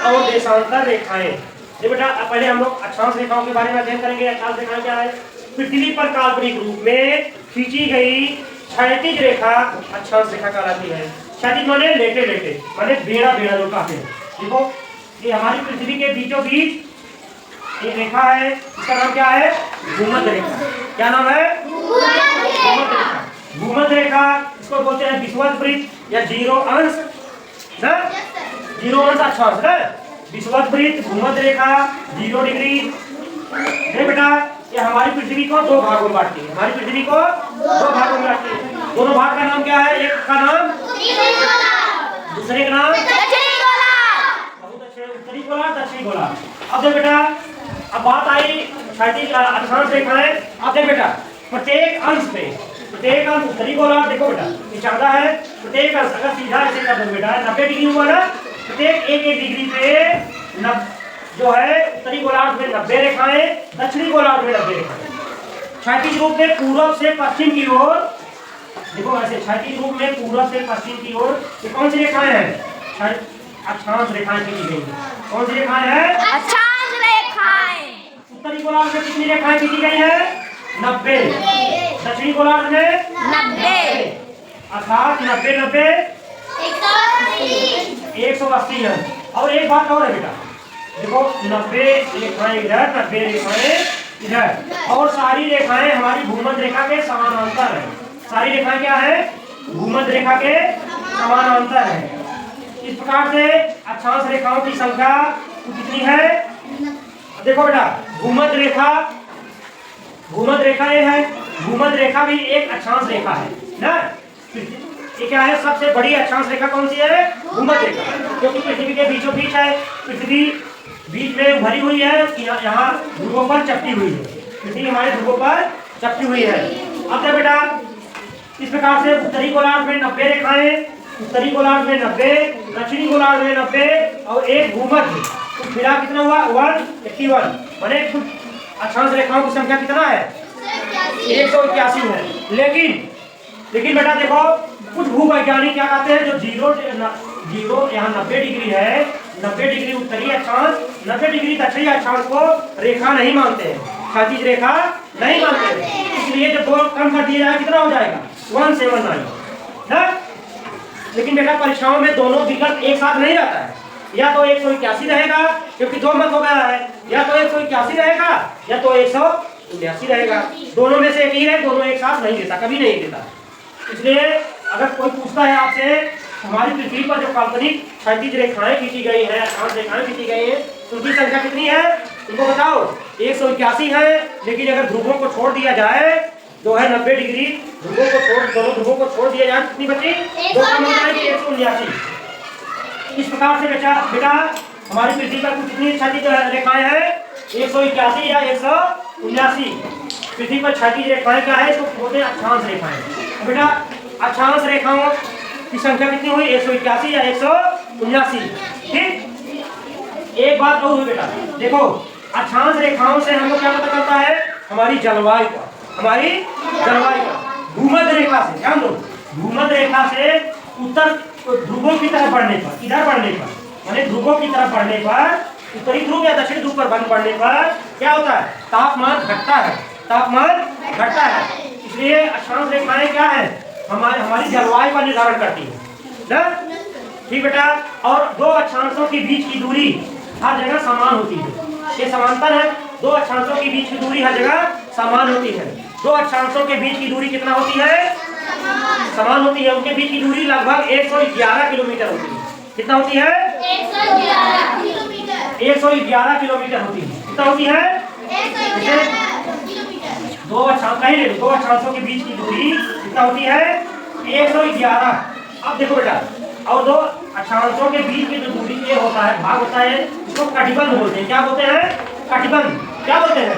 और देशांतर रेखाएं। ये बेटा पहले हम लोग अक्षांश रेखाओं के बारे में अध्ययन करेंगे। अक्षांश रेखाएं क्या है? पृथ्वी पर काल्पनिक रूप में खींची गई क्षैतिज रेखा अक्षांश रेखा कहलाती है। क्षैतिज माने लेटे लेटे, माने बेड़ा बेड़ा जो कहते हैं। देखो ये हमारी पृथ्वी के बीचों बीच एक रेखा है, इसका नाम क्या है? भूमध्य रेखा। क्या नाम है? भूमध्य रेखा। भूमध्य रेखा इसको बोलते हैं विषुवत वृत्त या जीरो अंश ना, जीरो अंश अक्षांश ना, विषुवत वृत्त, भूमध्य रेखा, 0 डिग्री। ये बेटा ये हमारी पृथ्वी को दो भागों में बांटती है। हमारी पृथ्वी को दो भागों में बांटती है। दोनों भाग का नाम क्या है? एक का नाम दूसरे का नाम दक्षिणी गोलार्ध। बहुत अच्छे, उत्तरी गोलार्ध, दक्षिणी गोलार्ध। अब देख बेटा, अब बात आई क्षैतिज अक्षांश रेखाएं। अब देख बेटा प्रत्येक अंश पे, प्रत्येक अंश उत्तरी गोलार्ध देखो बेटा ये 14 है। प्रत्येक अंश अगर सीधा ऐसे कर दो बेटा 90 डिग्री हुआ ना, प्रत्येक एक डिग्री पे जो है उत्तरी गोलार्ध में 90 रेखाएं, दक्षिणी गोलार्ध में 90 रेखाएं। क्षैतिज रूप में पूर्व से पश्चिम की ओर देखो ऐसे, क्षैतिज रूप में पूर्व से पश्चिम की ओर ये कौन सी रेखाएं हैं? अक्षांश रेखाएं खींची गई हैं। कौन सी रेखाएं हैं? अक्षांश रेखाएं। उत्तरी गोलार्ध में कितनी रेखाएं खींची गई हैं? 90। दक्षिणी गोलार्ध में 90। अर्थात 90 90 180 है। और एक बात और है बेटा, देखो 90 रेखाएं इधर, 90 रेखाएं इधर, और सारी रेखाएं हमारी भूमध्य रेखा के समानांतर है। सारी रेखाएं क्या है? भूमध्य रेखा के समानांतर है। इस प्रकार से अक्षांश रेखाओं की संख्या कितनी है? देखो बेटा भूमध्य रेखा, भूमध्य रेखा ये है, भूमध्य रेखा भी एक अक्षांश रेखा है ना। ये क्या है? सबसे बड़ी अक्षांश रेखा कौन सी है? भूमध्य रेखा, क्योंकि पृथ्वी के बीचों बीच है। पृथ्वी बीच में भरी हुई है, यहाँ ध्रुवों पर चपटी हुई है। पृथ्वी हमारे ध्रुवों पर चपटी हुई है। अब देख बेटा इस प्रकार से उत्तरी गोलार्ध में 90 रेखाएं, उत्तरी गोलार्ध में 90, दक्षिणी गोलार्ध में 90 और एक भूमध्य, तो मिला कितना हुआ? 181। माने अक्षांश रेखाओं की संख्या कितना है? 181 है। लेकिन बेटा देखो कुछ भूवैज्ञानिक क्या कहते हैं, जो जीरो यहाँ 90 डिग्री है, 90 डिग्री उत्तरी अक्षांश, 90 डिग्री दक्षिणी अक्षांश को रेखा नहीं मानते हैं, क्षैतिज रेखा नहीं मानते हैं। इसलिए जब दो कम कर दिया जाए कितना हो जाएगा? 179 ना। लेकिन बेटा परीक्षाओं में दोनों विकल्प एक साथ नहीं रहता है। या तो 181 रहेगा क्योंकि दो मत हो गया है, या तो 181 रहेगा या तो 179 रहेगा। दोनों में से एक ही है, दोनों एक साथ नहीं देता, कभी नहीं देता। इसलिए अगर कोई पूछता है आपसे हमारी पृथ्वी पर जो काल्पनिक क्षैतिज रेखाएं खींची गई है, अक्षांश रेखाएं खींची गई है, उनकी संख्या कितनी है? तुमको बताओ। 181 है। लेकिन अगर ध्रुवों को छोड़ दिया जाए, जो है 90 डिग्री ध्रुवों को छोड़, दोनों ध्रुवों को छोड़ दिया जाए, कितनी बची? 179। इस प्रकार से बेटा हमारी पृथ्वी पर कितनी क्षैतिज रेखाएं हैं? 181 या 179। पृथ्वी पर क्षैतिज रेखाएं क्या है? इसको बोलते हैं अक्षांश रेखाएं। बेटा अक्षांश रेखाओं की संख्या कितनी हुई? 181 या 179। ठीक। एक बात और हुई बेटा, देखो अक्षांश रेखाओं से हमको क्या पता चलता है? हमारी जलवायु का, हमारी जलवायु का भूमध्य रेखा से, ध्यान दो, भूमध्य रेखा से उत्तर ध्रुवों की तरफ बढ़ने पर, इधर बढ़ने पर, माने ध्रुवों की तरफ बढ़ने पर, उत्तरी ध्रुव या दक्षिण ध्रुव पर बढ़ने पर क्या होता है? तापमान घटता है, तापमान घटता है। इसलिए अक्षांश रेखाएं क्या है? हमारी जलवायु का निर्धारण करती है ना। ठीक बेटा। और दो अक्षांशों के बीच की दूरी हर जगह समान होती है। ये समांतर है। दो अक्षांशों के बीच की दूरी हर जगह समान होती है। दो अक्षांशों के बीच की दूरी कितना होती है? समान होती है। उनके बीच की दूरी लगभग 111 किलोमीटर होती है। कितना होती है? 111 किलोमीटर। 111 किलोमीटर होती है। कितना होती है? 111 किलोमीटर। दो अक्षांशों के बीच की दूरी कितना होती है? 111। अब देखो बेटा, और दो अक्षांशों के बीच की जो दूरी ये होता है, भाग होता है, इसको कटिबंध बोलते हैं। क्या बोलते हैं? कटिबंध। क्या बोलते हैं?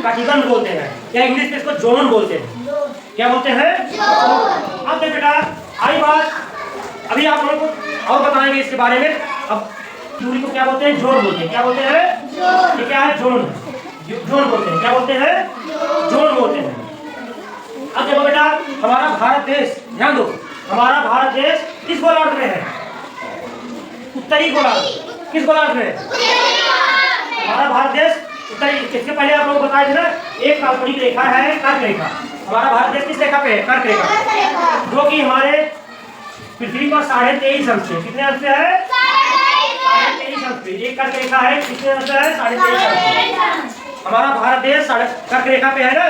कटिबंध बोलते हैं, या इंग्लिश में इसको जोन बोलते हैं। क्या बोलते हैं? अब देख बेटा आई बात, अभी आप लोगों को और बताएंगे इसके बारे में। अब दूरी को क्या बोलते हैं? जोन बोलते हैं। क्या बोलते हैं? ये क्या है? जोन। जोन बोलते हैं। क्या बोलते हैं? जोन बोलते हैं। अब देखो बेटा हमारा भारत देश, ध्यान दो, हमारा भारत देश किस गोलार्ध में है? उत्तरी गोलार्ध। किस गोलार्ध में? हमारा भारत देश इसके पहले आप लोग बताए थे ना, एक काल्पनिक रेखा है कर्क रेखा। हमारा भारत देश किस रेखा पे है? कर्क रेखा, जो कि हमारे पृथ्वी पर 23.5 अंश पे, कितने अंश पे है? 23.5 अंश पे। एक कर्क रेखा है, कितने अंश पे है? 23.5 अंश। हमारा भारत देश कर्क रेखा पे है ना।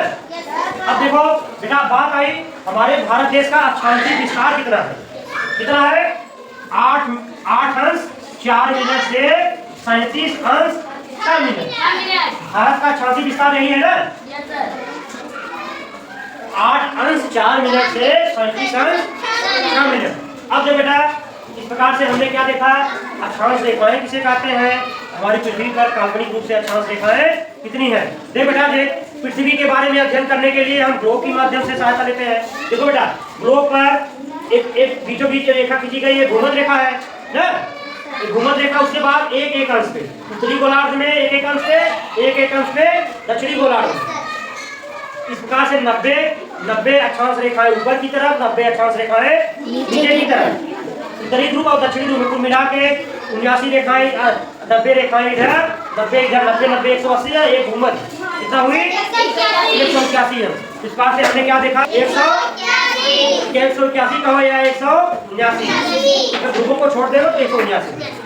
अब देखो बेटा, बात आई हमारे भारत देश का अक्षांशीय विस्तार कितना है? कितना है? 8 अंश 4 मिनट से 37 अंश 4 मिनट। भारत का अक्षांशीय विस्तार यही है ना? 8 अंश 4 मिनट से 37 अंश 4 मिनट। अब जो बेटा इस प्रकार से हमने क्या देखा, अक्षांश रेखाएं किसे कहते हैं? हमारी पृथ्वी पर काल्पनिक रूप से अक्षांश रेखाएं कितनी है? देख बेटा, देख पृथ्वी के बारे में अध्ययन करने के लिए हम ग्लोब के माध्यम से सहायता लेते हैं। देखो बेटा, ग्लोब पर एक बीचों बीच रेखा खींची गई है, भूमध्य रेखा है ना। भूमध्य रेखा, उसके बाद एक अंश पे उत्तरी गोलार्ध में, एक अंश पे दक्षिणी गोलार्ध में। इस प्रकार से 90 अक्षांश रेखाएं ऊपर की तरफ, 90 अक्षांश रेखाएं नीचे की तरफ। उत्तरी ध्रुव और दक्षिणी ध्रुव को मिला के 79 रेखाएं, 90 रेखाएं इधर, 90 इधर, 90 180 है। एक भूमध्य कितना हुई? 181 है। इस प्रकार से हमने क्या देखा? 181 कहो या 179, अगर ध्रुवों को छोड़ दे तो 179।